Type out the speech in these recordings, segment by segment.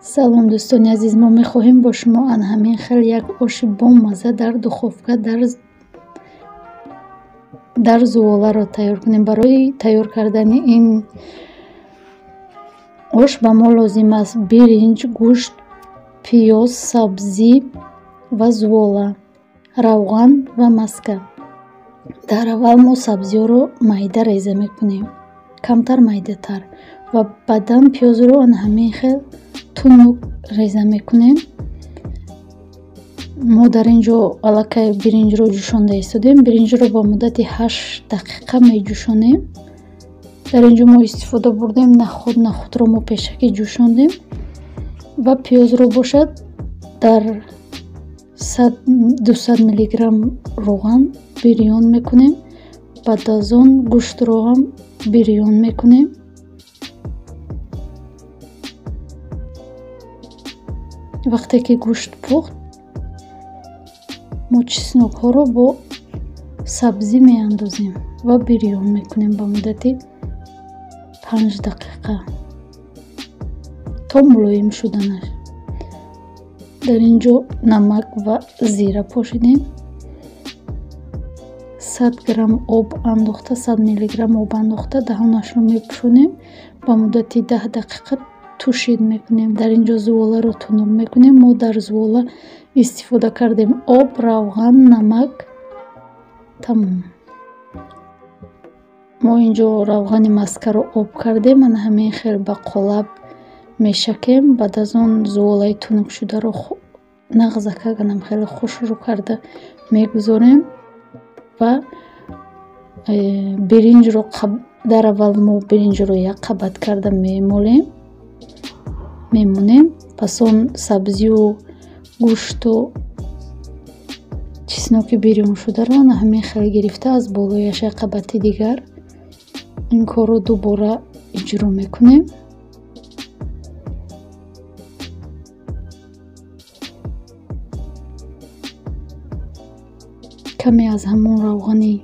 салом дӯстони азиз, мо мехоҳем бо шумо анҳамин хел як оши бомазза дар духовка дар зуволаро тайёр кунем. Барои тайёр кардани ин ош ба мо лозим аст биринҷ, гӯшт, пиёз, сабзӣ ва зувола, равған ва маска. Дар аввал мо сабзиҳоро майда реза мекунем, камтар майдатар, ва баъдан пиёзро анҳамин хел тунук реза мекунем. Мо дар ин ҷо аллакай биринҷро ҷӯшонда истодем. Биринҷро ба муддати 8 дақиқа меҷӯшонем. дар ин ҷо мо истифода бурдем нахудро мо пешакӣ ҷӯшондем ва пиёзро бошад дар 200 миллиграмм равған бирён мекунем. баъд аз он гӯштро ҳам бирён мекунем. вақте ки гӯшт пухт, мо чеснокҳоро бо сабзӣ меандозем ва бирён мекунем ба муддати 5 дақиқа то мулоим шуданаш. дар ин ҷо намак ва зира пошидем. 100 грамм об андохта, 100 миллиграмм об андохта даҳонашро мепӯшонем. ба муддати 10 дақиқа тушид мекунем. дар ин ҷо зуволаро тунук мекунем. мо дар зувола истифода кардем об, равған, намак. тамом. мо ин ҷо равғани маскаро об кардем, ана ҳамин хел ба қолаб мешакем. баъд аз он зуволаи тунукшударо нағзака ганам хеле хушрӯ карда мегузорем ва биринҷро дар аввал мо биринҷро як қабат карда мемонем. пас он сабзию гӯшту чесноки бирёншударо ана ҳамин хел гирифта аз болояш як қабати дигар ин корро дубора иҷро мекунем. каме аз ҳамон равғани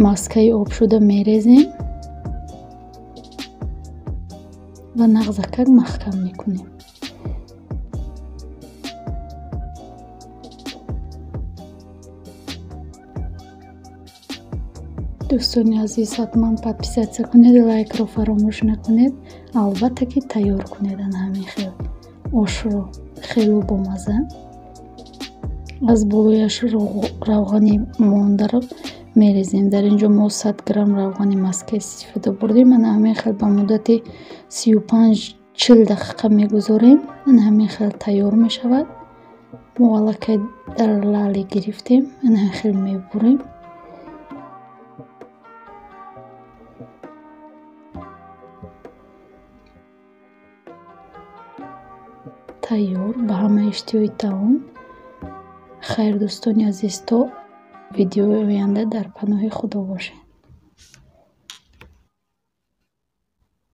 маскаи обшуда мерезем ва нағзакак маҳкам мекунем. дӯстони азиз, ҳатман подписатсия кунед, лайкро фаромӯш накунед. албатта ки тайёр кунед ана ҳамин хел ошро хело бомазза. аз болояш равғани мондаро мерезем. дар ин ҷо мо 100 грамм равғани маска истифода бурдем. ана ҳамин хел ба муддати 35-40 дақиқа мегузорем. ана ҳамин хел тайёр мешавад. мо аллакай дар лале гирифтем, ана ҳамин хел мебурем. тайёр ба ҳама иштиёи таом. хайр дӯстони азиз, то видеои оянда дар паноҳи худо бошед.